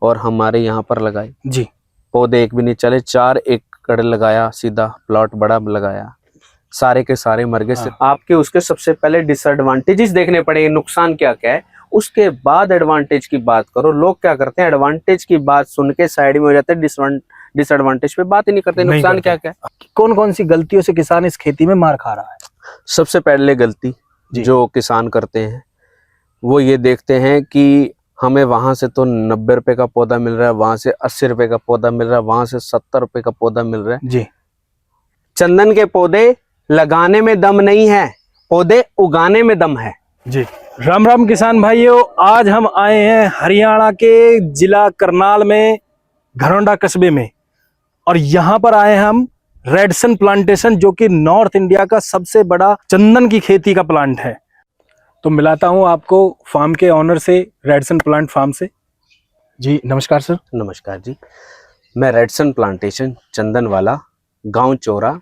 और हमारे यहाँ पर लगाए जी। पौधे एक भी नहीं चले, 4 एकड़ लगाया, सीधा प्लॉट बड़ा लगाया, सारे के सारे मर गए। आपके उसके सबसे पहले डिसएडवांटेजेस देखने पड़ेंगे, नुकसान क्या क्या है, उसके बाद एडवांटेज की बात करो। लोग क्या करते हैं, एडवांटेज की बात सुन के साइड में हो जाते हैं, डिसएडवांटेज पे बात ही नहीं करते, नुकसान क्या क्या है। कौन कौन सी गलतियों से किसान इस खेती में मार खा रहा है? सबसे पहले गलती जो किसान करते हैं वो ये देखते हैं कि हमें वहां से तो 90 रुपए का पौधा मिल रहा है, वहां से 80 रुपए का पौधा मिल रहा है, वहां से 70 रुपए का पौधा मिल रहा है। जी। चंदन के पौधे लगाने में दम नहीं है, पौधे उगाने में दम है। जी। राम राम किसान भाइयों, आज हम आए हैं हरियाणा के जिला करनाल में घरौंडा कस्बे में, और यहाँ पर आए हम रेडसन प्लांटेशन, जो कि नॉर्थ इंडिया का सबसे बड़ा चंदन की खेती का प्लांट है। तो मिलाता हूँ आपको फार्म के ऑनर से, रेडसन प्लांट फार्म से। जी नमस्कार सर। नमस्कार जी, मैं रेडसन प्लांटेशन चंदन वाला, गांव चोरा,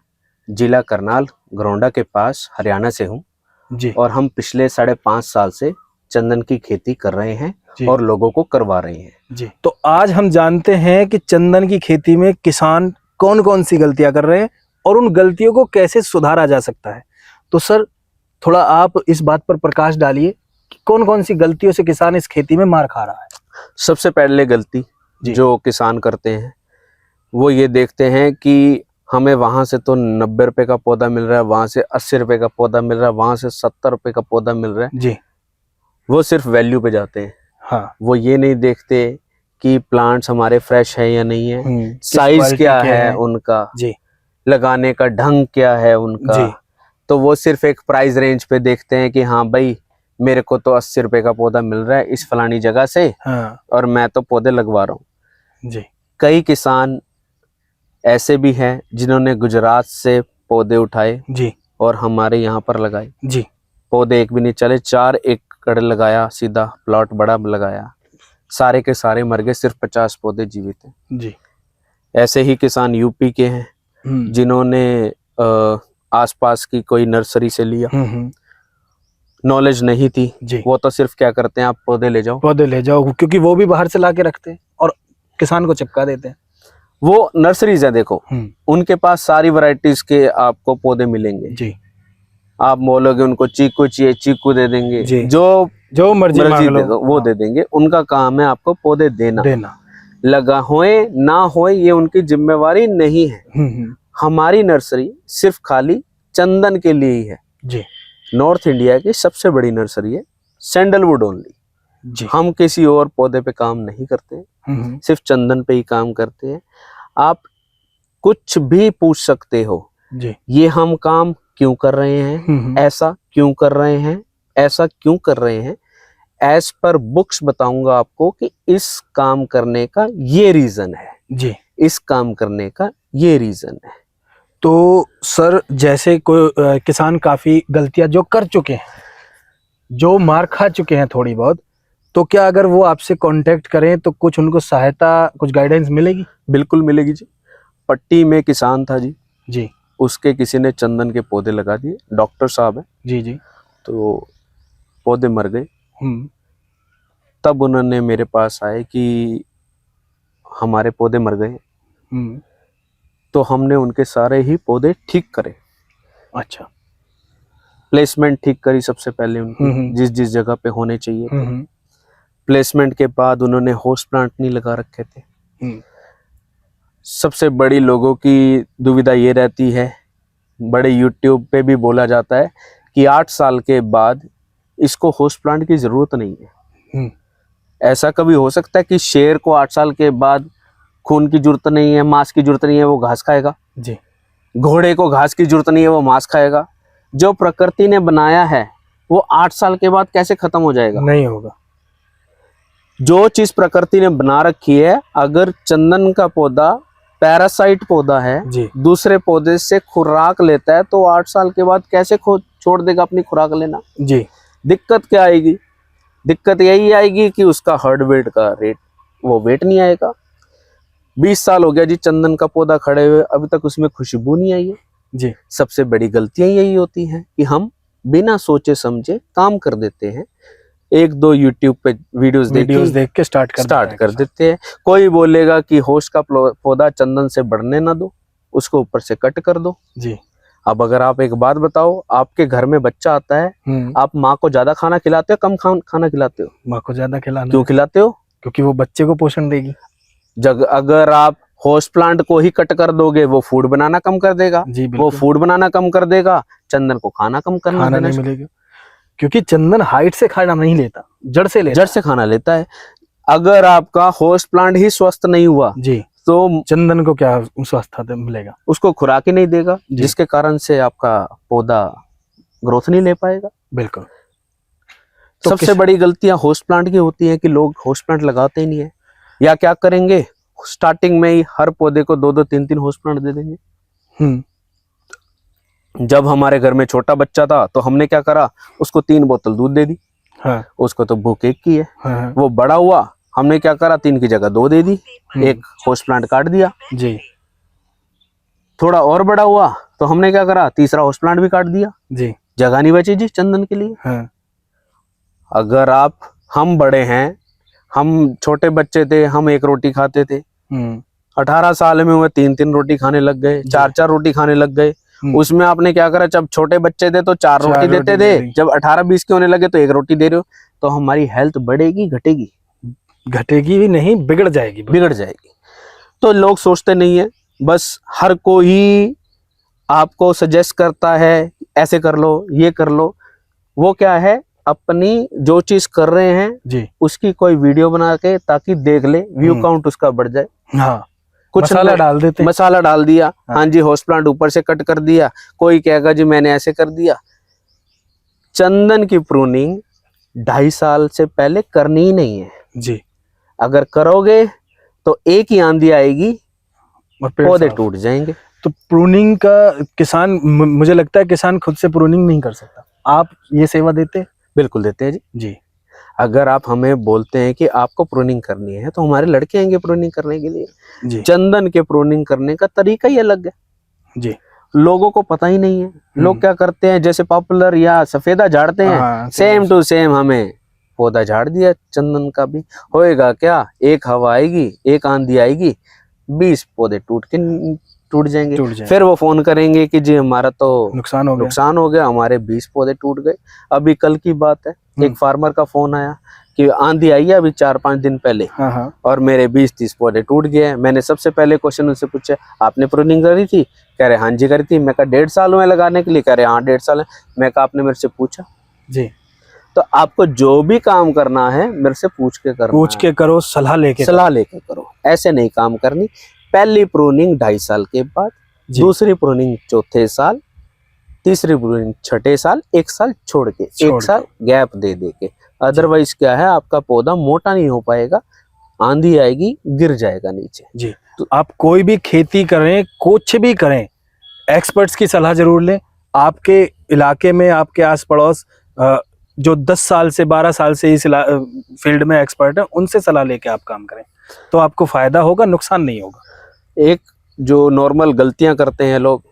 जिला करनाल, घरौंडा के पास, हरियाणा से हूँ जी। और हम पिछले 5.5 साल से चंदन की खेती कर रहे हैं और लोगों को करवा रहे हैं जी। तो आज हम जानते हैं कि चंदन की खेती में किसान कौन कौन सी गलतियां कर रहे हैं और उन गलतियों को कैसे सुधारा जा सकता है। तो सर थोड़ा आप इस बात पर प्रकाश डालिए कि कौन कौन सी गलतियों से किसान इस खेती में मार खा रहा है। सबसे पहले गलती जो किसान करते हैं वो ये देखते हैं कि हमें वहां से तो 90 रुपए का पौधा मिल रहा है, वहां से 80 रुपए का पौधा मिल रहा है, वहां से 70 रुपए का पौधा मिल रहा है जी। वो सिर्फ वैल्यू पे जाते हैं। हाँ। वो ये नहीं देखते कि प्लांट्स हमारे फ्रेश है या नहीं है, साइज क्या है उनका जी, लगाने का ढंग क्या है उनका जी। तो वो सिर्फ एक प्राइस रेंज पे देखते हैं कि हाँ भाई मेरे को तो 80 रुपए का पौधा मिल रहा है इस फलानी जगह से, हाँ। और मैं तो पौधे लगवा रहा हूँ जी। कई किसान ऐसे भी हैं जिन्होंने गुजरात से पौधे उठाए जी और हमारे यहाँ पर लगाए जी, पौधे एक भी नहीं चले, 4 एकड़ लगाया, सीधा प्लॉट बड़ा लगाया, सारे के सारे मर गए, सिर्फ 50 पौधे जीवित हैं जी। ऐसे ही किसान यूपी के हैं जिन्होंने आसपास की कोई नर्सरी से लिया, नॉलेज नहीं थी जी। वो तो सिर्फ क्या करते हैं, आप पौधे ले जाओ, क्योंकि वो भी बाहर से ला के रखते हैं और किसान को चिपका देते हैं। वो नर्सरीज है, देखो उनके पास सारी वैरायटीज के आपको पौधे मिलेंगे जी। आप बोलोगे उनको चीकू चाहिए, चीकू दे देंगे जी। जो मर्जी दे दो वो दे देंगे। उनका काम है आपको पौधे देना। लगा होए ना होए ये उनकी जिम्मेवारी नहीं है। हमारी नर्सरी सिर्फ खाली चंदन के लिए ही है जी। नॉर्थ इंडिया की सबसे बड़ी नर्सरी है, सैंडलवुड ओनली जी। हम किसी और पौधे पे काम नहीं करते, सिर्फ चंदन पे ही काम करते हैं। आप कुछ भी पूछ सकते हो जी। ये हम काम क्यों कर रहे हैं, ऐसा क्यों कर रहे हैं, ऐसा क्यों कर रहे हैं, एज पर बुक्स बताऊंगा आपको कि इस काम करने का ये रीजन है जी, इस काम करने का ये रीजन है। तो सर जैसे कोई किसान काफी गलतियां जो कर चुके हैं, जो मार खा चुके हैं थोड़ी बहुत, तो क्या अगर वो आपसे कांटेक्ट करें तो कुछ उनको सहायता, कुछ गाइडेंस मिलेगी? बिल्कुल मिलेगी जी। पट्टी में किसान था जी, उसके किसी ने चंदन के पौधे लगा दिए, डॉक्टर साहब है जी, तो पौधे मर गए। तब उन्होंने मेरे पास आए कि हमारे पौधे मर गए, तो हमने उनके सारे ही पौधे ठीक करे। अच्छा। प्लेसमेंट ठीक करी सबसे पहले उनकी, जिस जिस जगह पे होने चाहिए थे। प्लेसमेंट के बाद उन्होंने होस्ट प्लांट नहीं लगा रखे थे। सबसे बड़ी लोगों की दुविधा ये रहती है, बड़े यूट्यूब पे भी बोला जाता है कि 8 साल के बाद इसको होस्ट प्लांट की जरूरत नहीं है। ऐसा कभी हो सकता है कि शेर को 8 साल के बाद खून की जरूरत नहीं है, मांस की जरूरत नहीं है, वो घास खाएगा जी। घोड़े को घास की जरूरत नहीं है, वो मांस खाएगा। जो प्रकृति ने बनाया है वो 8 साल के बाद कैसे खत्म हो जाएगा? नहीं होगा। जो चीज प्रकृति ने बना रखी है, अगर चंदन का पौधा पैरासाइट पौधा है जी, दूसरे पौधे से खुराक लेता है, तो 8 साल के बाद कैसे छोड़ देगा अपनी खुराक लेना जी। दिक्कत क्या आएगी? दिक्कत यही आएगी कि उसका हार्ट वेट का रेट, वो वेट नहीं आएगा। 20 साल हो गया जी चंदन का पौधा खड़े हुए, अभी तक उसमें खुशबू नहीं आई है जी। सबसे बड़ी गलतियां यही होती हैं कि हम बिना सोचे समझे काम कर देते हैं। एक दो यूट्यूब पे वीडियोस देख के स्टार्ट कर देते हैं। कोई बोलेगा कि होस्ट का पौधा चंदन से बढ़ने ना दो, उसको ऊपर से कट कर दो जी। अब अगर आप एक बात बताओ, आपके घर में बच्चा आता है, आप माँ को ज्यादा खाना खिलाते हो कम खाना खिलाते हो? माँ को ज्यादा खिलाना। क्यों खिलाते हो? क्योंकि वो बच्चे को पोषण देगी। अगर आप होस्ट प्लांट को ही कट कर दोगे, वो फूड बनाना कम कर देगा। वो फूड बनाना कम कर देगा, चंदन को खाना कम करना नहीं मिलेगा, क्योंकि चंदन हाइट से खाना नहीं लेता, जड़ से खाना लेता है। अगर आपका होस्ट प्लांट ही स्वस्थ नहीं हुआ जी, तो चंदन को क्या स्वस्थ मिलेगा? उसको खुराक ही नहीं देगा, जिसके कारण से आपका पौधा ग्रोथ नहीं ले पाएगा। बिल्कुल। तो सबसे बड़ी गलतियां होस्ट प्लांट की होती है कि लोग होस्ट प्लांट लगाते ही नहीं है, या क्या करेंगे, स्टार्टिंग में ही हर पौधे को 2-2 3-3 होस्ट प्लांट दे देंगे। जब हमारे घर में छोटा बच्चा था तो हमने क्या करा, उसको 3 बोतल दूध दे दी। हाँ। उसको तो भूख एक की है। हाँ। वो बड़ा हुआ, हमने क्या करा, 3 की जगह 2 दे दी, एक होस्ट प्लांट काट दिया जी। थोड़ा और बड़ा हुआ तो हमने क्या करा, तीसरा होस्ट प्लांट भी काट दिया जी, जगह नहीं बची जी चंदन के लिए। हाँ। अगर हम बड़े हैं, हम छोटे बच्चे थे, हम 1 रोटी खाते थे, 18 साल में हुए 3-3 रोटी खाने लग गए, 4-4 रोटी खाने लग गए। उसमें आपने क्या करा, जब छोटे बच्चे थे तो 4 रोटी देते थे, जब 18-20 के होने लगे तो 1 रोटी दे रहे हो। तो हमारी हेल्थ बढ़ेगी घटेगी? घटेगी भी नहीं, बिगड़ जाएगी। तो लोग सोचते नहीं है, बस हर कोई आपको सजेस्ट करता है ऐसे कर लो, ये कर लो। वो क्या है, अपनी जो चीज कर रहे हैं जी, उसकी कोई वीडियो बना के ताकि देख ले, व्यू काउंट उसका बढ़ जाए। हाँ, कुछ मसाला डाल देते, मसाला डाल दिया। हाँ जी, होस्ट प्लांट ऊपर से कट कर दिया, कोई कहेगा जी मैंने ऐसे कर दिया। चंदन की प्रूनिंग 2.5 साल से पहले करनी ही नहीं है जी। अगर करोगे तो एक ही आंधी आएगी और पौधे टूट जाएंगे। तो प्रूनिंग का किसान, मुझे लगता है किसान खुद से प्रूनिंग नहीं कर सकता, आप ये सेवा देते? बिल्कुल देते हैं जी। अगर आप हमें बोलते हैं कि आपको प्रूनिंग करनी है तो हमारे लड़के आएंगे प्रूनिंग करने के लिए जी। चंदन के प्रूनिंग करने का तरीका ही अलग है जी, लोगों को पता ही नहीं है। लोग क्या करते हैं, जैसे पॉपुलर या सफेदा झाड़ते हैं, सेम टू सेम हमें पौधा झाड़ दिया चंदन का भी। होएगा क्या, एक हवा आएगी, एक आंधी आएगी, 20 पौधे टूट जाएंगे। फिर वो फोन करेंगे कि जी हमारा तो नुकसान हो गया, हमारे 20 पौधे टूट गए। अभी कल की बात है, एक फार्मर का फोन आया कि आंधी आई है अभी 4-5 दिन पहले, और मेरे 20-30 पौधे टूट गए हैं। मैंने सबसे पहले क्वेश्चन उनसे पूछा, आपने प्रूनिंग करी थी? कह रहे हाँ जी करी थी। मैं कहा 1.5 साल हुए लगाने के लिए? कह रहे हाँ 1.5 साल है। मैं कहा आपने मेरे से पूछा जी? तो आपको जो भी काम करना है मेरे से पूछ के करो, सलाह लेके करो, ऐसे नहीं काम करनी। पहली प्रूनिंग 2.5 साल के बाद, दूसरी प्रूनिंग 4थे साल, तीसरी प्रूनिंग 6ठे साल, 1 साल छोड़ के, 1 साल गैप दे के। अदरवाइज क्या है, आपका पौधा मोटा नहीं हो पाएगा, आंधी आएगी गिर जाएगा नीचे जी। तो आप कोई भी खेती करें, कुछ भी करें, एक्सपर्ट्स की सलाह जरूर लें। आपके इलाके में, आपके आस पड़ोस जो 10 साल से 12 साल से इस फील्ड में एक्सपर्ट है, उनसे सलाह लेके आप काम करें तो आपको फायदा होगा, नुकसान नहीं होगा। एक जो नॉर्मल गलतियां करते हैं लोग,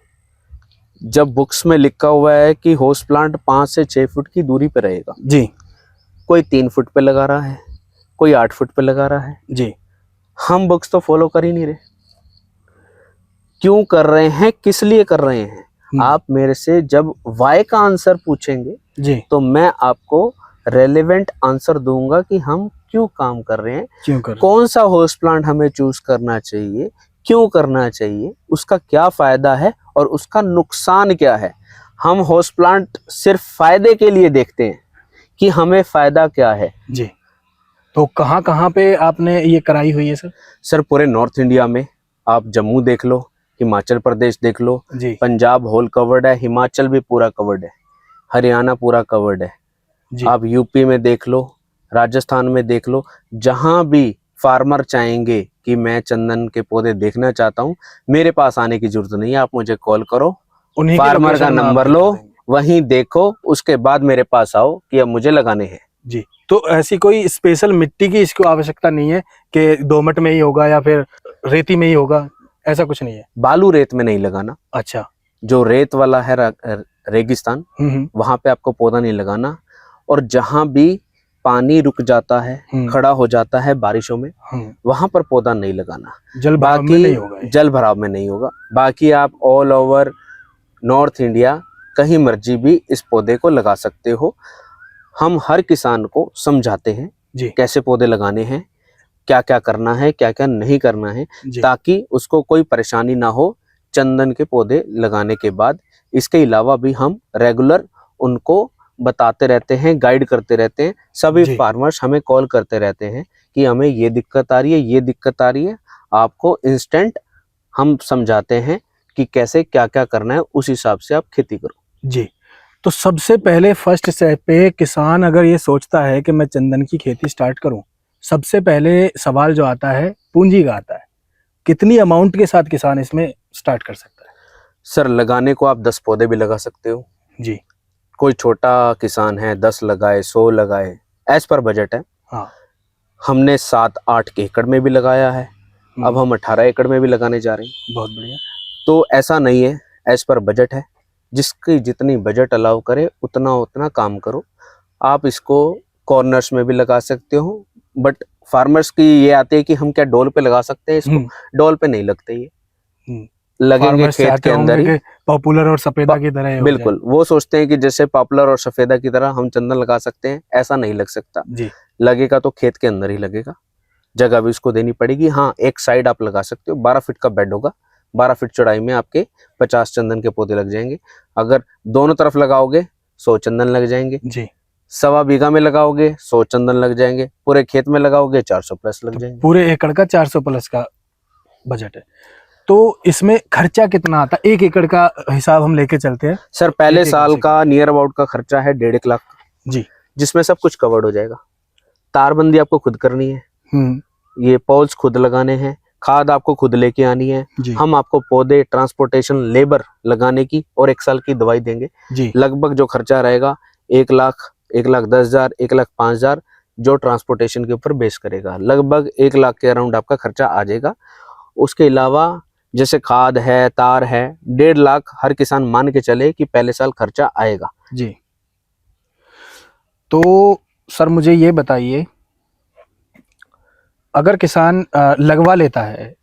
जब बुक्स में लिखा हुआ है कि होस्ट प्लांट 5 से 6 फुट की दूरी पे रहेगा जी, कोई 3 फुट पे लगा रहा है, कोई 8 फुट पे लगा रहा है जी। हम बुक्स तो फॉलो कर ही नहीं रहे। क्यों कर रहे हैं, किस लिए कर रहे हैं? आप मेरे से जब वाई का आंसर पूछेंगे जी, तो मैं आपको रेलेवेंट आंसर दूंगा कि हम क्यों काम कर रहे हैं, कौन सा होस्ट प्लांट हमें चूज करना चाहिए, क्यों करना चाहिए, उसका क्या फायदा है और उसका नुकसान क्या है। हम होस्ट प्लांट सिर्फ फायदे के लिए देखते हैं कि हमें फायदा क्या है जी। तो कहाँ पे आपने ये कराई हुई है सर? सर पूरे नॉर्थ इंडिया में, आप जम्मू देख लो, हिमाचल प्रदेश देख लो जी, पंजाब होल कवर्ड है, हिमाचल भी पूरा कवर्ड है, हरियाणा पूरा कवर्ड है जी। आप यूपी में देख लो, राजस्थान में देख लो, जहां भी फार्मर चाहेंगे कि मैं चंदन के पौधे देखना चाहता हूं, मेरे पास आने की जरूरत नहीं है, आप मुझे कॉल करो, फार्मर का नंबर लो, वहीं देखो, उसके बाद मेरे पास आओ कि अब मुझे लगाने हैं जी। तो ऐसी कोई स्पेशल मिट्टी की इसको आवश्यकता नहीं है कि दोमट में ही होगा या फिर रेती में ही होगा, ऐसा कुछ नहीं है? बालू रेत में नहीं लगाना। अच्छा, जो रेत वाला है रेगिस्तान, वहां पे आपको पौधा नहीं लगाना। और जहां भी पानी रुक जाता है, खड़ा हो जाता है बारिशों में, वहां पर पौधा नहीं लगाना। जल भराव में नहीं होगा, जल भराव में नहीं होगा। बाकी आप ऑल ओवर नॉर्थ इंडिया कहीं मर्जी भी इस पौधे को लगा सकते हो। हम हर किसान को समझाते हैं जी कैसे पौधे लगाने हैं, क्या क्या करना है, क्या क्या नहीं करना है, ताकि उसको कोई परेशानी ना हो चंदन के पौधे लगाने के बाद। इसके अलावा भी हम रेगुलर उनको बताते रहते हैं, गाइड करते रहते हैं। सभी फार्मर्स हमें कॉल करते रहते हैं कि हमें ये दिक्कत आ रही है, ये दिक्कत आ रही है। आपको इंस्टेंट हम समझाते हैं कि कैसे क्या क्या करना है, उस हिसाब से आप खेती करो। जी, तो सबसे पहले फर्स्ट स्टेप पे किसान अगर ये सोचता है कि मैं चंदन की खेती स्टार्ट करूं, सबसे पहले सवाल जो आता है पूंजी का आता है। कितनी अमाउंट के साथ किसान इसमें स्टार्ट कर सकता है? सर, लगाने को आप 10 पौधे भी लगा सकते हो जी। कोई छोटा किसान है 10 लगाए, 100 लगाए, एज पर बजट है। हाँ। हमने 7-8 एकड़ में भी लगाया है, अब हम 18 एकड़ में भी लगाने जा रहे हैं। बहुत बढ़िया। तो ऐसा नहीं है, एज पर बजट है। जिसकी जितनी बजट अलाउ करे उतना काम करो। आप इसको कॉर्नर्स में भी लगा सकते हो, बट फार्मर्स की ये आती है कि हम क्या डोल पे लगा सकते हैं इसको? डोल पे नहीं लगते, ये लगेंगे खेत के अंदर ही, पॉपुलर और सफेदा की तरह। बिल्कुल, वो सोचते हैं कि जैसे पॉपुलर और सफेदा की तरह हम चंदन लगा सकते हैं, ऐसा नहीं लग सकता जी। लगेगा तो खेत के अंदर ही लगेगा, जगह भी उसको देनी पड़ेगी। हाँ, एक साइड आप लगा सकते हो, 12 फीट का बेड होगा, 12 फीट चौड़ाई में आपके 50 चंदन के पौधे लग जाएंगे। अगर दोनों तरफ लगाओगे 100 चंदन लग जाएंगे जी। 1.25 बीघा में लगाओगे 100 चंदन लग जाएंगे, पूरे खेत में लगाओगे 400 प्लस लग जाएंगे। पूरे एकड़ का 400 प्लस का बजट है। तो इसमें खर्चा कितना आता है? 1 एकड़ का हिसाब हम लेके चलते हैं सर। पहले साल का नियर अबाउट का खर्चा है 1.5 लाख जी, जिसमें सब कुछ कवर्ड हो जाएगा। तारबंदी आपको खुद करनी है, ये पोल्स खुद लगाने हैं, खाद आपको खुद लेके आनी है। हम आपको पौधे, ट्रांसपोर्टेशन, लेबर लगाने की और 1 साल की दवाई देंगे जी। लगभग जो खर्चा रहेगा 1 लाख, 1,10,000, 1,05,000 जो ट्रांसपोर्टेशन के ऊपर बेस करेगा, लगभग 1 लाख के अराउंड आपका खर्चा आ जाएगा। उसके अलावा जैसे खाद है, तार है, 1.5 लाख हर किसान मान के चले कि पहले साल खर्चा आएगा जी। तो सर मुझे ये बताइए, अगर किसान लगवा लेता है,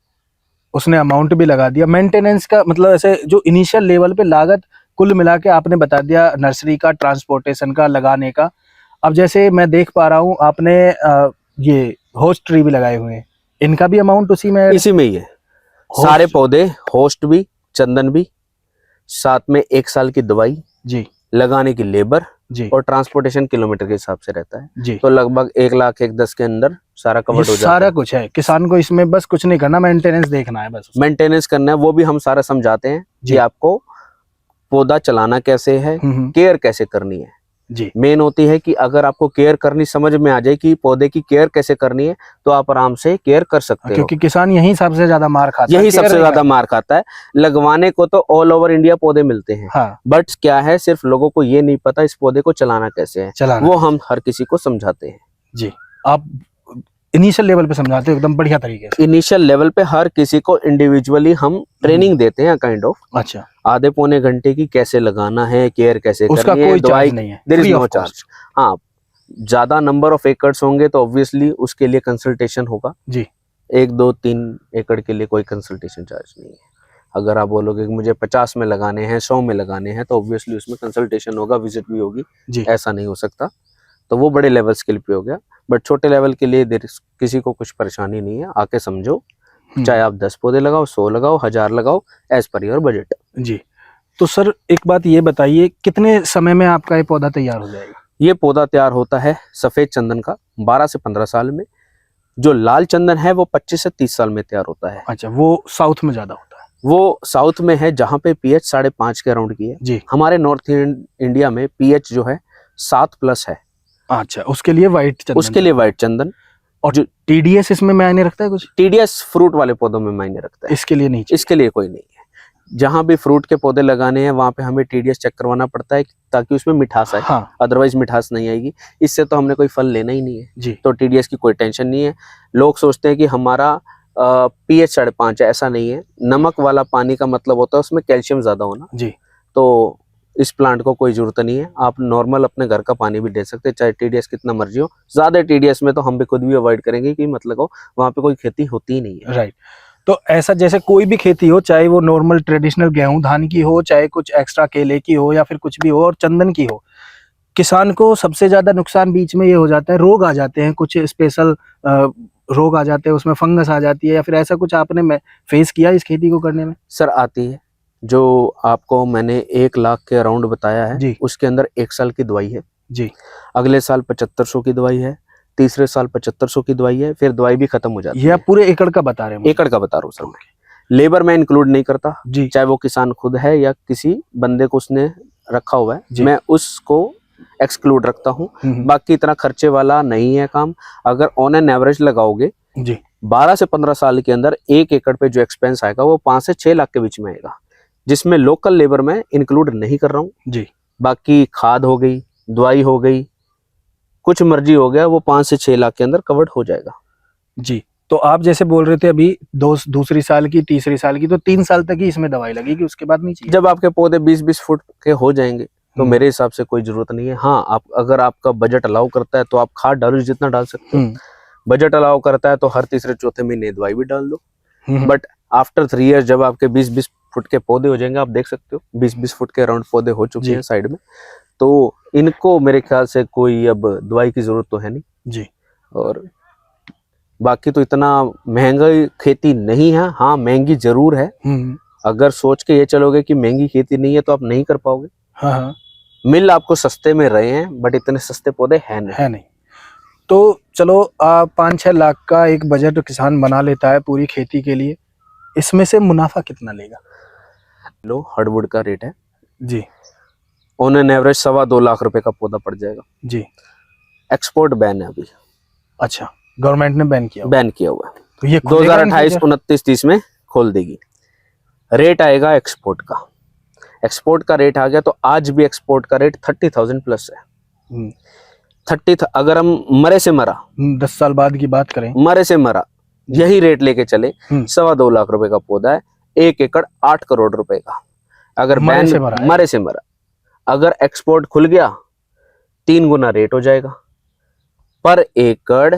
उसने अमाउंट भी लगा दिया, मेंटेनेंस का मतलब ऐसे जो इनिशियल लेवल पे लागत कुल मिला के आपने बता दिया, नर्सरी का, ट्रांसपोर्टेशन का, लगाने का। अब जैसे मैं देख पा रहा हूँ आपने ये होस्ट ट्री भी लगाए हुए हैं, इनका भी अमाउंट इसी में ही है। सारे पौधे, होस्ट भी, चंदन भी, साथ में 1 साल की दवाई जी, लगाने की लेबर जी, और ट्रांसपोर्टेशन किलोमीटर के हिसाब से रहता है जी। तो लगभग 1 लाख 1,10 के अंदर सारा कवर हो जाता है। सारा कुछ है, किसान को इसमें बस कुछ नहीं करना, मेंटेनेंस देखना है, बस मेंटेनेंस करना है। वो भी हम सारा समझाते हैं कि आपको पौधा चलाना कैसे है, केयर कैसे करनी है जी। मेन होती है कि अगर आपको केयर करनी समझ में आ जाए कि पौधे की केयर कैसे करनी है, तो आप आराम से केयर कर सकते हो। क्योंकि किसान यही सबसे ज्यादा मार खाता है, यही सबसे ज्यादा मार खाता है। लगवाने को तो ऑल ओवर इंडिया पौधे मिलते हैं, हाँ। बट क्या है, सिर्फ लोगों को ये नहीं पता इस पौधे को चलाना कैसे है, वो हम हर किसी को समझाते हैं जी। आप इनिशियल लेवल पे समझाते हो एकदम बढ़िया तरीके से। इनिशियल लेवल पे हर किसी को इंडिविजुअली हम ट्रेनिंग देते हैं, काइंड ऑफ। अच्छा। आधे पौने घंटे की, कैसे लगाना है, केयर कैसे उसका करनी है, कोई चार्ज नहीं है, देयर इज नो चार्ज। हाँ, ज्यादा नंबर ऑफ एकर्स होंगे तो ऑब्वियसली उसके लिए कंसल्टेशन होगा जी। 1, 2, 3 एकड़ के लिए कोई कंसल्टेशन चार्ज नहीं है। अगर आप बोलोगे कि मुझे 50 में लगाने हैं, 100 में लगाने हैं, तो ऑब्वियसली उसमें कंसल्टेशन होगा, विजिट भी होगी जी। ऐसा नहीं हो सकता। तो वो बड़े लेवल स्केल पे हो गया, बट छोटे लेवल के लिए किसी को कुछ परेशानी नहीं है, आके समझो। चाहे आप 10 पौधे लगाओ, 100 लगाओ, 1000 लगाओ, एज पर योर बजट जी। तो सर एक बात ये बताइए, कितने समय में आपका ये पौधा तैयार हो जाएगा? ये पौधा तैयार होता है सफेद चंदन का 12 से 15 साल में। जो लाल चंदन है वो 25 से 30 साल में तैयार होता है। अच्छा, वो साउथ में ज्यादा होता है? वो साउथ में है जहाँ पे पीएच 5.5 के अराउंड की है जी। हमारे नॉर्थ इंडिया में पीएच जो है 7+ है। अच्छा, उसके लिए व्हाइट चंदन, उसके लिए व्हाइट चंदन। और जो टीडीएस इसमें मायने रखता है? कुछ टीडीएस फ्रूट वाले पौधों में मायने रखता है, इसके लिए नहीं। इसके लिए कोई नहीं है। जहाँ भी फ्रूट के पौधे लगाने हैं वहां पे हमें टीडीएस चेक करवाना पड़ता है ताकि उसमें मिठास आए, हाँ। अदरवाइज मिठास नहीं आएगी। इससे तो हमने कोई फल लेना ही नहीं है जी। तो टीडीएस की कोई टेंशन नहीं है। लोग सोचते हैं कि हमारा पीएच 5.5 है, ऐसा नहीं है। नमक वाला पानी का मतलब होता है उसमें कैल्शियम ज्यादा होना जी। तो इस प्लांट को कोई जरूरत नहीं है। आप नॉर्मल अपने घर का पानी भी दे सकते हैं, चाहे टीडीएस कितना मर्जी हो। ज्यादा टीडीएस में तो हम भी खुद भी अवॉइड करेंगे कि मतलब हो वहाँ पे कोई खेती होती ही नहीं है। राइट। तो ऐसा जैसे कोई भी खेती हो, चाहे वो नॉर्मल ट्रेडिशनल गेहूं धान की हो, चाहे कुछ एक्स्ट्रा केले की हो या फिर कुछ भी हो और चंदन की हो, किसान को सबसे ज्यादा नुकसान बीच में ये हो जाता है, रोग आ जाते हैं, कुछ स्पेशल रोग आ जाते हैं, उसमें फंगस आ जाती है या फिर ऐसा कुछ आपने फेस किया इस खेती को करने में? सर आती है, जो आपको मैंने 1 लाख के अराउंड बताया है जी। उसके अंदर 1 साल की दवाई है जी। अगले साल 7500 की दवाई है, तीसरे साल 7500 की दवाई है, फिर दवाई भी खत्म हो जाती है। ये आप पूरे एकड़ का बता रहे हैं? एकड़ का बता रहा हूँ सर मैं। लेबर में इंक्लूड नहीं करता जी। चाहे वो किसान खुद है या किसी बंदे को उसने रखा हुआ है, मैं उसको एक्सक्लूड रखता हूँ। बाकी इतना खर्चे वाला नहीं है काम। अगर ऑन एन एवरेज लगाओगे जी 12 से 15 साल के अंदर 1 एकड़ पे जो एक्सपेंस आएगा वो 5 से 6 लाख के बीच में आएगा, जिसमें लोकल लेबर में इंक्लूड नहीं कर रहा हूँ जी। बाकी खाद हो गई, दवाई हो गई, कुछ मर्जी हो गया, वो 5 से 6 लाख के अंदर कवर्ड हो जाएगा। जी। तो आप जैसे बोल रहे थे अभी दूसरी साल की, तीसरी साल की, तो 3 साल तक ही इसमें दवाई लगेगी, उसके बाद नहीं चाहिए? जब आपके पौधे 20-20 फुट के हो जाएंगे तो मेरे हिसाब से कोई जरूरत नहीं है। हाँ, आप अगर आपका बजट अलाउ करता है तो आप खाद डालो जितना डाल सकते हो। बजट अलाउ करता है तो हर तीसरे चौथे महीने दवाई भी डाल दो। बट आफ्टर 3 इयर्स जब आपके 20-20 फुट के पौधे हो जाएंगे, आप देख सकते हो 20-20 फुट के अराउंड पौधे हो चुके हैं साइड में, तो इनको मेरे ख्याल से कोई अब दवाई की जरूरत तो है नहीं जी। और बाकी तो इतना महंगा खेती नहीं है। हाँ, महंगी जरूर है। अगर सोच के ये चलोगे कि महंगी खेती नहीं है तो आप नहीं कर पाओगे। हाँ। मिल आपको सस्ते में रहे हैं बट इतने सस्ते पौधे है नहीं। तो चलो 5-6 लाख का एक बजट किसान बना लेता है पूरी खेती के लिए, इसमें से मुनाफा कितना लेगा? लो हार्डवुड का रेट है जी ऑन एन एवरेज 2.25 लाख रुपए का पौधा पड़ जाएगा जी। एक्सपोर्ट बैन है अभी। अच्छा, गवर्नमेंट ने बैन किया हुआ है। तो ये 2028, 29, 30 में खोल देगी। रेट आएगा एक्सपोर्ट का रेट आ गया तो आज भी एक्सपोर्ट का रेट 30,000 प्लस है। 30 अगर हम मरे से मरा 10 साल बाद की बात करें, मरे से मरा यही रेट लेके चले 2.25 लाख रुपए का पौधा है, 1 एकड़ 8 करोड़ रुपए का। अगर मरे से मरा अगर एक्सपोर्ट खुल गया 3 गुना रेट हो जाएगा। पर एकड़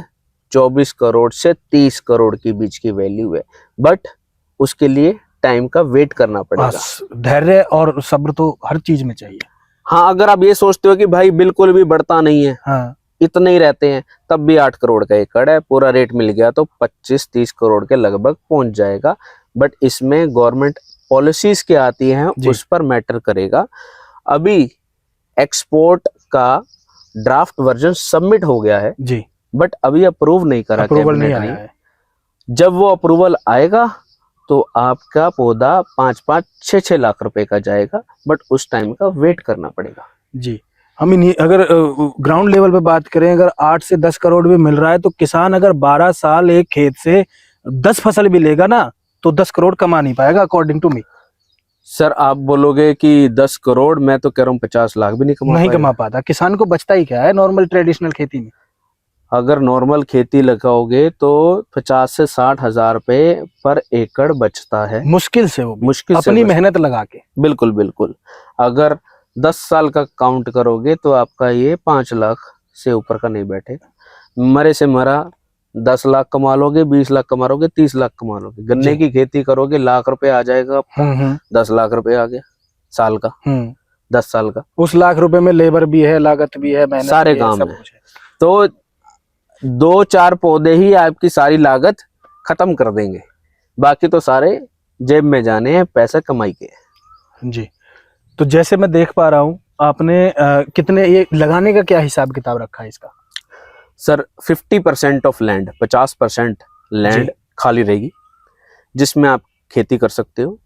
24 करोड़ से 30 करोड़ के बीच की वैल्यू है, बट उसके लिए टाइम का वेट करना पड़ेगा। धैर्य और सब्र तो हर चीज में चाहिए। हाँ, अगर आप ये सोचते हो कि भाई बिल्कुल भी बढ़ता नहीं है, हाँ, इतने ही रहते हैं, तब भी 8 करोड़ का एकड़ है, पूरा रेट मिल गया तो 25-30 करोड़ के लगभग पहुंच जाएगा। बट इसमें गवर्नमेंट पॉलिसीज क्या आती हैं उस पर मैटर करेगा। अभी एक्सपोर्ट का ड्राफ्ट वर्जन सबमिट हो गया है जी, बट अभी अप्रूव नहीं करा, अप्रूवल नहीं आया है। जब वो अप्रूवल आएगा तो आपका पौधा 5-5, 6-6 लाख रुपए का जाएगा, बट उस टाइम का वेट करना पड़ेगा। जी, हम अगर ग्राउंड लेवल पे बात करें, अगर 8 से 10 करोड़ भी मिल रहा है तो किसान अगर 12 साल एक खेत से 10 फसल भी लेगा ना तो 10 करोड़ कमा नहीं पाएगा अकॉर्डिंग टू मी। सर आप बोलोगे कि 10 करोड़, मैं तो कह रहा हूँ 50 लाख भी नहीं कमा पाता। किसान को बचता ही क्या है नॉर्मल ट्रेडिशनल खेती में? अगर नॉर्मल खेती लगाओगे तो 50 से 60 हजार रुपए पर एकड़ बचता है, मुश्किल से, वो मुश्किल अपनी मेहनत लगा के। बिल्कुल बिल्कुल। अगर 10 साल का काउंट करोगे तो आपका ये 5 लाख से ऊपर का नहीं बैठेगा। मरे से मरा 10 लाख कमा लोगे, 20 लाख कमा लोगे, 30 लाख कमा लोगे। गन्ने की खेती करोगे लाख रुपए आ जाएगा आपका, 10 लाख रुपए आ गया साल का, 10 साल का। उस लाख रुपए में लेबर भी है, लागत भी है, मेहनत, सारे काम है। तो 2-4 पौधे ही आपकी सारी लागत खत्म कर देंगे, बाकी तो सारे जेब में जाने हैं, पैसा कमाई के। जी, तो जैसे मैं देख पा रहा हूँ आपने कितने ये लगाने का क्या हिसाब किताब रखा है इसका? सर 50% ऑफ लैंड, 50% लैंड खाली रहेगी जिसमें आप खेती कर सकते हो।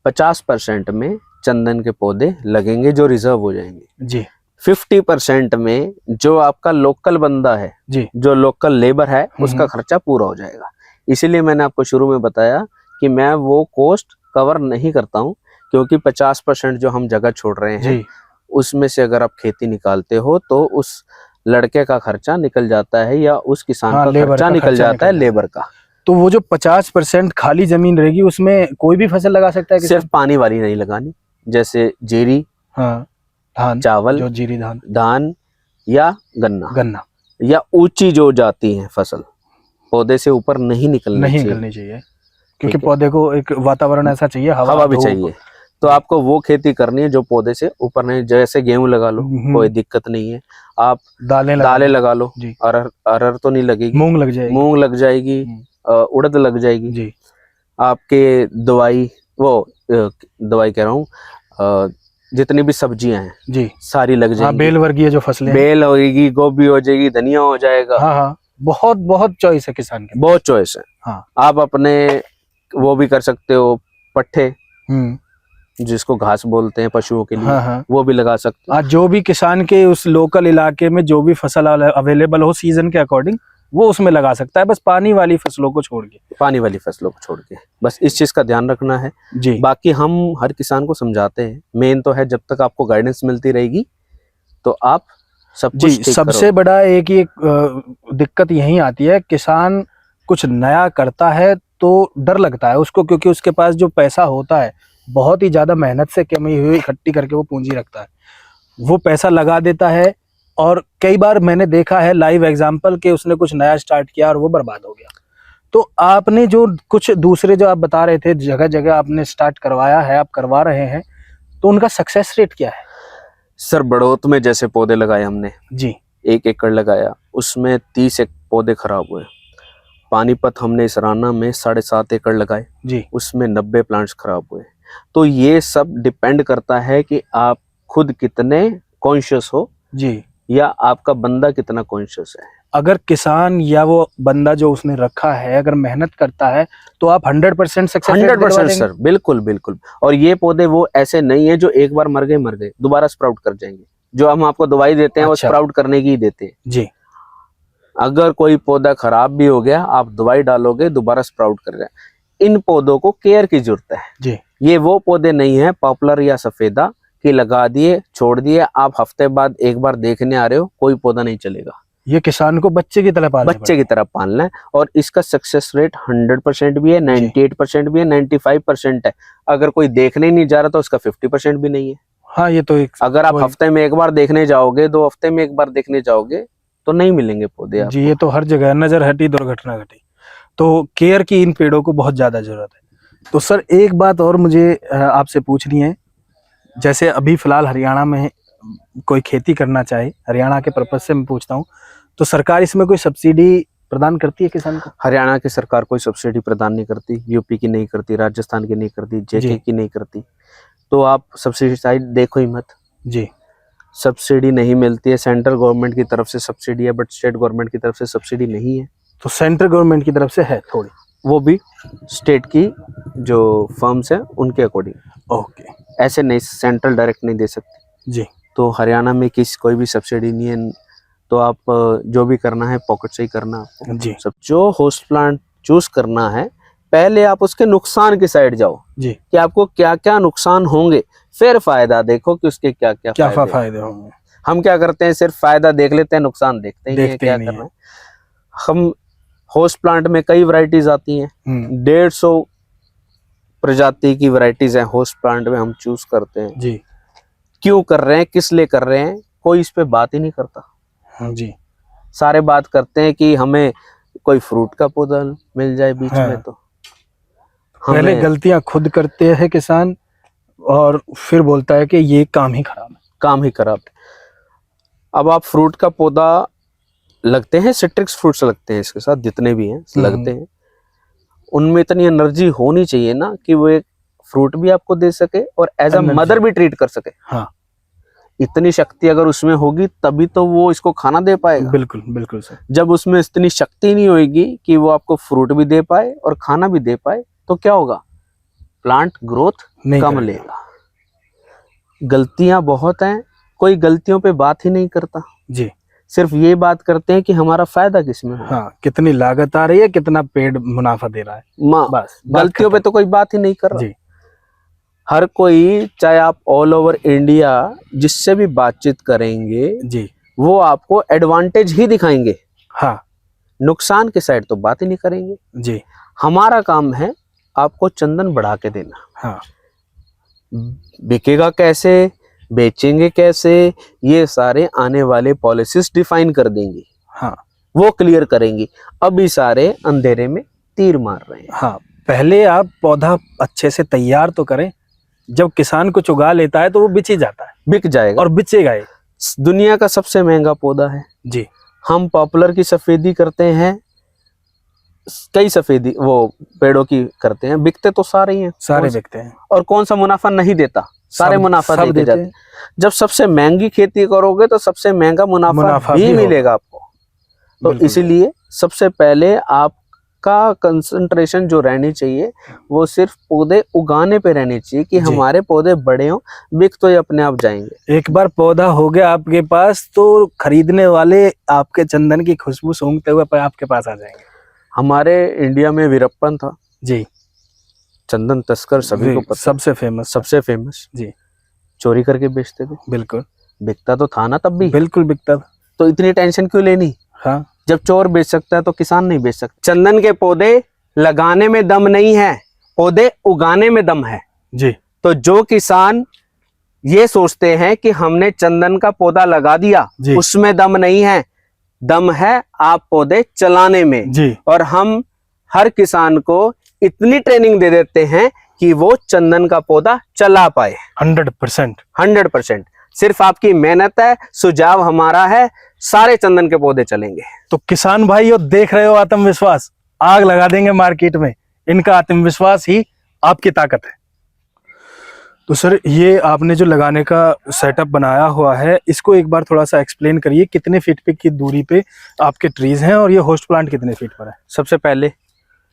50% में चंदन के पौधे लगेंगे जो रिजर्व हो जाएंगे जी। 50% में जो आपका लोकल बंदा है जी, जो लोकल लेबर है उसका खर्चा पूरा हो जाएगा। इसीलिए मैंने आपको शुरू में बताया कि मैं वो कॉस्ट कवर नहीं करता हूँ, क्योंकि 50% जो हम जगह छोड़ रहे हैं उसमें से अगर आप खेती निकालते हो तो उस लड़के का खर्चा निकल जाता है या उस किसान का खर्चा निकल जाता है, लेबर का। तो वो जो 50% खाली जमीन रहेगी उसमें कोई भी फसल लगा सकता है? सिर्फ पानी वाली नहीं लगानी, जैसे जेरी, धान, चावल, जो जीरी धान, धान या गन्ना या ऊंची जो जाती है फसल पौधे से ऊपर नहीं निकलनी चाहिए क्योंकि पौधे को एक वातावरण ऐसा चाहिए, हवा भी चाहिए। तो आपको वो खेती करनी है जो पौधे से ऊपर नहीं, जैसे गेहूं लगा लो कोई दिक्कत नहीं है, आप दालें लगा लो, अरहर तो नहीं लगेगी, मूंग लग जाएगी, उड़द लग जाएगी जी। आपके दवाई कह रहा हूँ, जितनी भी सब्जियां हैं जी सारी लग जाएंगी। बेल वर्गीय जो फसलें, बेल होगी, गोभी हो जाएगी, धनिया हो जाएगा। हाँ, बहुत चॉइस है किसान के, बहुत चॉइस है। हाँ, आप अपने वो भी कर सकते हो, पट्ठे जिसको घास बोलते हैं पशुओं के लिए, हाँ। वो भी लगा सकते हो। जो भी किसान के उस लोकल इलाके में जो भी फसल अवेलेबल हो सीजन के अकॉर्डिंग वो उसमें लगा सकता है, बस पानी वाली फसलों को छोड़ के, बस इस चीज का ध्यान रखना है जी। बाकी हम हर किसान को समझाते हैं, मेन तो है जब तक आपको गाइडेंस मिलती रहेगी तो आप सब कुछ ठीक सबसे बड़ा एक दिक्कत यही आती है, किसान कुछ नया करता है तो डर लगता है उसको, क्योंकि उसके पास जो पैसा होता है बहुत ही ज्यादा मेहनत से कमी हुई इकट्ठी करके वो पूंजी रखता है, वो पैसा लगा देता है और कई बार मैंने देखा है लाइव एग्जांपल के उसने कुछ नया स्टार्ट किया और वो बर्बाद हो गया। तो आपने जो कुछ दूसरे जो आप बता रहे थे जगह जगह आपने स्टार्ट करवाया है, आप करवा रहे हैं, तो उनका सक्सेस रेट क्या है? सर बड़ौत में जैसे पौधे लगाए हमने जी, 1 एकड़ लगाया, उसमें 30 पौधे खराब हुए। पानीपत हमने इसराना में 7.5 एकड़ लगाए जी, उसमें 90 प्लांट्स खराब हुए। तो ये सब डिपेंड करता है कि आप खुद कितने कॉन्शियस हो जी, या आपका बंदा कितना कॉन्शियस है। अगर किसान या वो बंदा जो उसने रखा है अगर मेहनत करता है तो आप 100% सक्सेस, 100% सर, बिल्कुल। और ये पौधे वो ऐसे नहीं है जो एक बार मर गए दोबारा स्प्राउट कर जाएंगे। जो हम आपको दवाई देते हैं वो स्प्राउट करने की ही देते हैं जी। अगर कोई पौधा खराब भी हो गया आप दवाई डालोगे दोबारा स्प्राउट कर जाए। इन पौधों को केयर की जरूरत है जी। ये वो पौधे नहीं है पॉपुलर या सफेदा कि लगा दिए छोड़ दिए, आप हफ्ते बाद एक बार देखने आ रहे हो, कोई पौधा नहीं चलेगा। ये किसान को बच्चे की तरह पालना है और इसका सक्सेस रेट 100% भी है, 98% भी है, 95% है। अगर कोई देखने नहीं जा रहा तो उसका 50% भी नहीं है। हाँ, ये तो अगर आप हफ्ते में एक बार देखने जाओगे, 2 हफ्ते में एक बार देखने जाओगे तो नहीं मिलेंगे पौधे जी। ये तो हर जगह नजर हटी दुर्घटना घटी, तो केयर की इन पेड़ों को बहुत ज्यादा जरूरत है। तो सर एक बात और मुझे आपसे पूछनी है, जैसे अभी फिलहाल हरियाणा में कोई खेती करना चाहे, हरियाणा के पर्पज से मैं पूछता हूँ, तो सरकार इसमें कोई सब्सिडी प्रदान करती है किसान को? हरियाणा की सरकार कोई सब्सिडी प्रदान नहीं करती, यूपी की नहीं करती, राजस्थान की नहीं करती, जेके की नहीं करती। तो आप सब्सिडी साइड देखो ही मत जी, सब्सिडी नहीं मिलती है। सेंट्रल गवर्नमेंट की तरफ से सब्सिडी है बट स्टेट गवर्नमेंट की तरफ से सब्सिडी नहीं है। तो सेंट्रल गवर्नमेंट की तरफ से है थोड़ी, वो भी स्टेट की जो फर्म्स है उनके अकॉर्डिंग। ओके, ऐसे नहीं, सेंट्रल डायरेक्ट नहीं दे सकती जी। तो हरियाणा में कोई भी सब्सिडी नहीं है, तो आप जो भी करना है पॉकेट से ही करना आपको जी। सब जो होस्ट प्लांट चूज करना है पहले आप उसके नुकसान की साइड जाओ जी, कि आपको क्या क्या नुकसान होंगे, फिर फायदा देखो कि उसके क्या क्या फायदे होंगे। हम क्या करते हैं, सिर्फ फायदा देख लेते हैं, नुकसान देखते ही क्या करना है। हम होस्ट प्लांट में कई वैरायटीज आती हैं, 150 प्रजाति की वैरायटीज हैं होस्ट प्लांट में, हम चूज करते हैं जी। क्यों कर रहे हैं, किस लिए कर रहे हैं, कोई इस पे बात ही नहीं करता जी। सारे बात करते हैं कि हमें कोई फ्रूट का पौधा मिल जाए बीच में। तो पहले गलतियां खुद करते हैं किसान और फिर बोलता है कि ये काम ही खराब है। अब आप फ्रूट का पौधा लगते हैं, सिट्रिक्स फ्रूट्स लगते हैं इसके साथ जितने भी हैं लगते हैं, उनमें इतनी एनर्जी होनी चाहिए ना कि वो एक फ्रूट भी आपको दे सके और एज अ मदर भी ट्रीट कर सके। हाँ, इतनी शक्ति अगर उसमें होगी तभी तो वो इसको खाना दे पाएगा। बिल्कुल सर। जब उसमें इतनी शक्ति नहीं होगी कि वो आपको फ्रूट भी दे पाए और खाना भी दे पाए तो क्या होगा, प्लांट ग्रोथ कम लेगा। गलतियां बहुत हैं, कोई गलतियों पे बात ही नहीं करता जी, सिर्फ ये बात करते हैं कि हमारा फायदा किसमें है। हाँ, कितनी लागत आ रही है, कितना पेड़ मुनाफा दे रहा है, बस गलतियों पे तो कोई बात ही नहीं कर रहा जी। हर कोई, चाहे आप ऑल ओवर इंडिया जिससे भी बातचीत करेंगे जी, वो आपको एडवांटेज ही दिखाएंगे। हाँ, नुकसान की साइड तो बात ही नहीं करेंगे जी। हमारा काम है आपको चंदन बढ़ा के देना। हाँ, बिकेगा कैसे, बेचेंगे कैसे, ये सारे आने वाले पॉलिसीज डिफाइन कर देंगी। हाँ, वो क्लियर करेंगी। अभी सारे अंधेरे में तीर मार रहे हैं। हाँ, पहले आप पौधा अच्छे से तैयार तो करें, जब किसान कुछ उगा लेता है तो वो बिच ही जाता है, बिक जाएगा और बिचेगा ही। दुनिया का सबसे महंगा पौधा है जी। हम पॉपुलर की सफेदी करते हैं, कई सफेदी वो पेड़ों की करते हैं, बिकते तो सारे ही हैं, सारे बिकते हैं। और कौन सा मुनाफा नहीं देता, सारे मुनाफा सब देते जाते हैं। जब सबसे महंगी खेती करोगे तो सबसे महंगा मुनाफा भी मिलेगा आपको। तो इसीलिए सबसे पहले आपका कंसंट्रेशन जो रहनी चाहिए वो सिर्फ पौधे उगाने पे रहनी चाहिए कि हमारे पौधे बड़े हों, बिक तो ये अपने आप जाएंगे। एक बार पौधा हो गया आपके पास तो खरीदने वाले आपके चंदन की खुशबू सूंघते हुए आपके पास आ जाएंगे। हमारे इंडिया में वीरप्पन था जी, चंदन तस्कर, सभी को पता, सबसे फेमस जी। चोरी करके बेचते थे, बिल्कुल बिकता तो था ना तब भी, बिल्कुल बिकता था। तो इतनी टेंशन क्यों लेनी। हाँ, जब चोर बेच सकता है तो किसान नहीं बेच सकता। चंदन के पौधे लगाने में दम नहीं है, पौधे उगाने में दम है जी। तो जो किसान ये सोचते हैं कि हमने चंदन का पौधा लगा दिया, उसमें दम नहीं है, दम है आप पौधे चलाने में जी। और हम हर किसान को इतनी ट्रेनिंग दे देते हैं कि वो चंदन का पौधा चला पाए। 100% सिर्फ आपकी मेहनत है, सुझाव हमारा है, सारे चंदन के पौधे चलेंगे। तो किसान भाई देख रहे हो, आत्मविश्वास आग लगा देंगे मार्केट में, इनका आत्मविश्वास ही आपकी ताकत है। तो सर, ये आपने जो लगाने का सेटअप बनाया हुआ है, इसको एक बार थोड़ा सा एक्सप्लेन करिए, कितने फीट पे की दूरी पे आपके ट्रीज हैं और ये होस्ट प्लांट कितने फीट पर है? सबसे पहले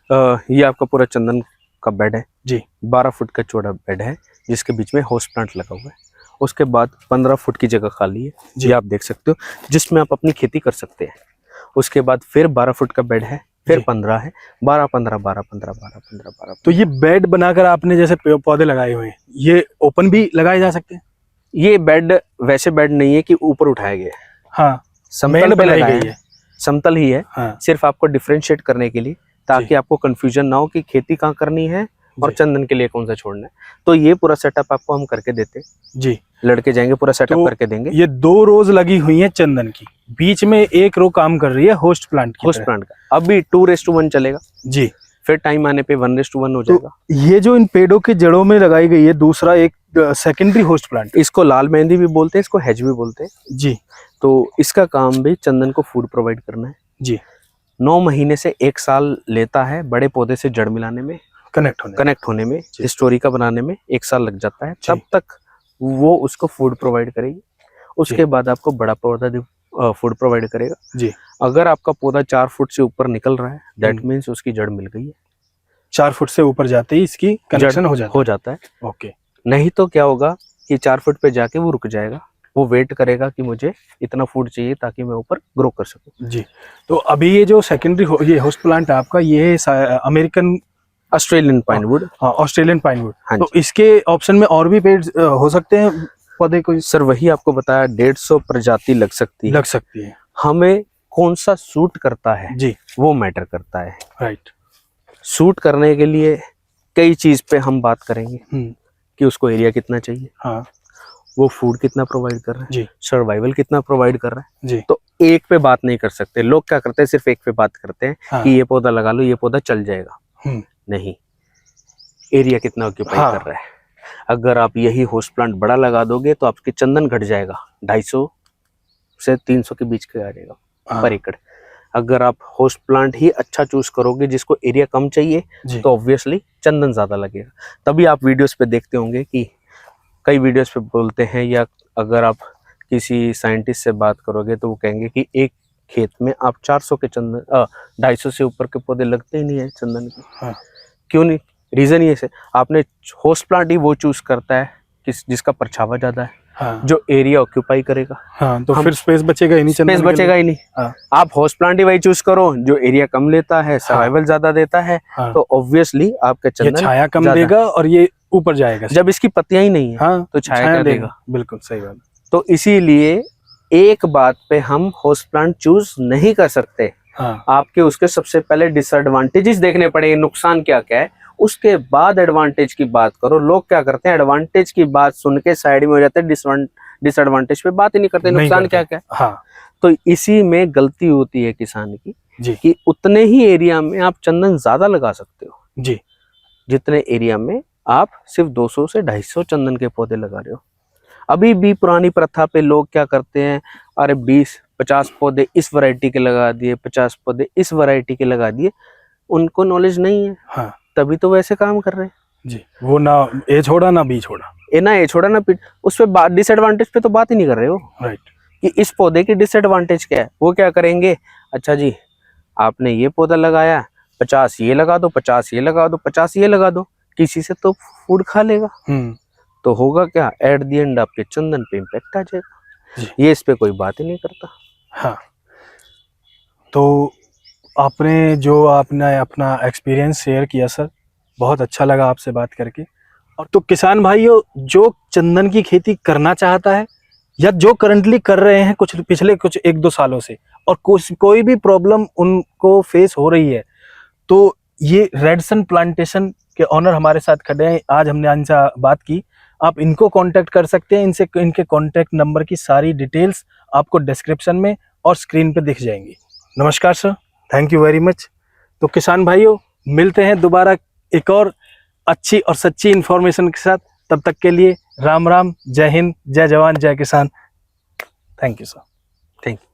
ये आपका पूरा चंदन का बेड है जी, 12 फुट का चौड़ा बेड है जिसके बीच में होस्ट प्लांट लगा हुआ है। उसके बाद 15 फुट की जगह खाली है जी, आप देख सकते हो, जिसमें आप अपनी खेती कर सकते हैं। उसके बाद फिर 12 फुट का बेड है, फिर 15 है, 12 15 12 15 12 15 12। तो ये बेड बनाकर आपने जैसे पौधे लगाए हुए हैं, ये ओपन भी लगाए जा सकते हैं? ये बेड वैसे बेड नहीं है कि ऊपर उठाया गया है, हाँ, समतल पे लगाया है, समतल ही है। हाँ। सिर्फ आपको डिफरेंशिएट करने के लिए, ताकि आपको कंफ्यूजन ना हो कि खेती कहाँ करनी है और चंदन के लिए कौन सा छोड़ना है। तो ये पूरा सेटअप आपको हम करके देते जी, लड़के जाएंगे पूरा सेटअप करके देंगे। ये 2 रोज लगी हुई है चंदन की, बीच में 1 रो काम कर रही है होस्ट प्लांट की। होस्ट प्लांट का अभी 2:1 चलेगा जी, फिर टाइम आने पे 1:1 हो जाएगा। तो ये जो इन पेड़ों की जड़ों में लगाई गई है दूसरा एक सेकेंडरी होस्ट प्लांट, इसको लाल मेहंदी भी बोलते हैं, इसको हेज भी बोलते हैं जी। तो इसका काम भी चंदन को फूड प्रोवाइड करना है जी। 9 महीने से 1 साल लेता है बड़े पौधे से जड़ मिलाने में, कनेक्ट होने में, स्टोरी का बनाने में 1 साल लग जाता है। तब तक वो उसको फूड प्रोवाइड करेगी, उसके बाद आपको बड़ा पौधा फूड प्रोवाइड करेगा जी। अगर आपका पौधा 4 फुट से ऊपर निकल रहा है, दैट मीन्स उसकी जड़ मिल गई है। 4 फुट से ऊपर जाते ही इसकी कनेक्शन हो जाता है। ओके, नहीं तो क्या होगा कि 4 फुट पे जाके वो रुक जाएगा, वो वेट करेगा कि मुझे इतना फूड चाहिए ताकि मैं ऊपर ग्रो कर सकूं जी। तो अभी ये जो सेकेंडरी ये होस्ट प्लांट है आपका, ये अमेरिकन ऑस्ट्रेलियन पाइनवुड, हाँ, ऑस्ट्रेलियन पाइनवुड। तो इसके ऑप्शन में और भी पेड़ हो सकते हैं पौधे को? सर वही आपको बताया, 150 प्रजाति लग सकती है। हमें कौन सा सूट करता है जी, वो मैटर करता है। राइट, सूट करने के लिए कई चीज पे हम बात करेंगे कि उसको एरिया कितना चाहिए, हाँ, वो फूड कितना प्रोवाइड कर रहा है जी, सर्वाइवल कितना प्रोवाइड कर रहा है जी। तो एक पे बात नहीं कर सकते। लोग क्या करते हैं, सिर्फ एक पे बात करते हैं हाँ, कि ये पौधा लगा लो, ये पौधा चल जाएगा। नहीं, एरिया कितना ऑक्यूपाई कर रहा है। अगर आप यही होस्ट प्लांट बड़ा लगा दोगे तो आपके चंदन घट जाएगा, 250 से 300 के बीच का आ जाएगा पर एकड़। अगर आप होस्ट प्लांट ही अच्छा चूज करोगे जिसको एरिया कम चाहिए तो ऑब्वियसली चंदन ज्यादा लगेगा। तभी आप वीडियोस पे देखते होंगे कि कई वीडियोस पे बोलते हैं, या अगर आप किसी साइंटिस्ट से बात करोगे तो वो कहेंगे कि एक खेत में आप 400 के चंदन 250 से ऊपर के पौधे लगते ही नहीं है चंदन के। हाँ। क्यों नहीं? रीजन ये से आपने होस्ट प्लांट ही वो चूज करता है जिसका परछावा ज्यादा है, हाँ, जो एरिया ऑक्यूपाई करेगा। हाँ, तो फिर स्पेस बचेगा ही नहीं, स्पेस बचेगा ही नहीं। हाँ। आप होस्ट प्लांट ही वही चूज करो जो एरिया कम लेता है, सर्वाइवल ज्यादा देता है। हाँ। तो ऑब्वियसली आपका चंदन छाया कम देगा और ये ऊपर जाएगा। जब इसकी पत्तियां ही नहीं है हाँ, तो छाया क्या देगा? बिल्कुल सही बात। तो इसीलिए एक बात पे हम होस्ट प्लांट चूज नहीं कर सकते। हाँ। आपके उसके सबसे पहले डिसएडवांटेजेस देखने पड़ेंगे, नुकसान क्या क्या है, उसके बाद एडवांटेज की बात करो। लोग क्या करते हैं, एडवांटेज की बात सुन के साइड में हो जाते हैं, डिसएडवांटेज पे बात ही नहीं करते, नुकसान क्या क्या। हाँ, तो इसी में गलती होती है किसान की जी कि उतने ही एरिया में आप चंदन ज्यादा लगा सकते हो जी, जितने एरिया में आप सिर्फ 200 से 250 चंदन के पौधे लगा रहे हो। अभी भी पुरानी प्रथा पे लोग क्या करते हैं, अरे 20-50 पौधे इस वैरायटी के लगा दिए, 50 पौधे इस वैरायटी के लगा दिए। उनको नॉलेज नहीं है, हाँ तभी तो वैसे काम कर रहे हैं जी। वो ना ए छोड़ा ना बी छोड़ा, ना ए छोड़ा ना पीट। उस पे डिसएडवांटेज पे तो बात ही नहीं कर रहे हो राइट। कि इस पौधे की डिसएडवांटेज क्या है। वो क्या करेंगे, अच्छा जी आपने ये पौधा लगाया, 50 ये लगा दो, 50 ये लगा दो, 50 ये लगा दो, किसी से तो फूड खा लेगा। तो होगा क्या, एट द एंड आपके चंदन पे इम्पैक्ट आ जाएगा। ये इस पे कोई बात ही नहीं करता। हाँ, तो आपने अपना एक्सपीरियंस शेयर किया सर, बहुत अच्छा लगा आपसे बात करके। और तो किसान भाइयों, जो चंदन की खेती करना चाहता है या जो करंटली कर रहे हैं पिछले 1-2 सालों से, और कोई भी प्रॉब्लम उनको फेस हो रही है, तो ये रेडसन प्लांटेशन के ऑनर हमारे साथ खड़े हैं। आज हमने इनसे बात की, आप इनको कांटेक्ट कर सकते हैं। इनके कांटेक्ट नंबर की सारी डिटेल्स आपको डिस्क्रिप्शन में और स्क्रीन पे दिख जाएंगी। नमस्कार sir, thank you very much. तो किसान भाइयों, मिलते हैं दोबारा एक और अच्छी और सच्ची इंफॉर्मेशन के साथ। तब तक के लिए राम राम, जय हिंद, जय जवान, जय किसान। Thank you sir. Thank you.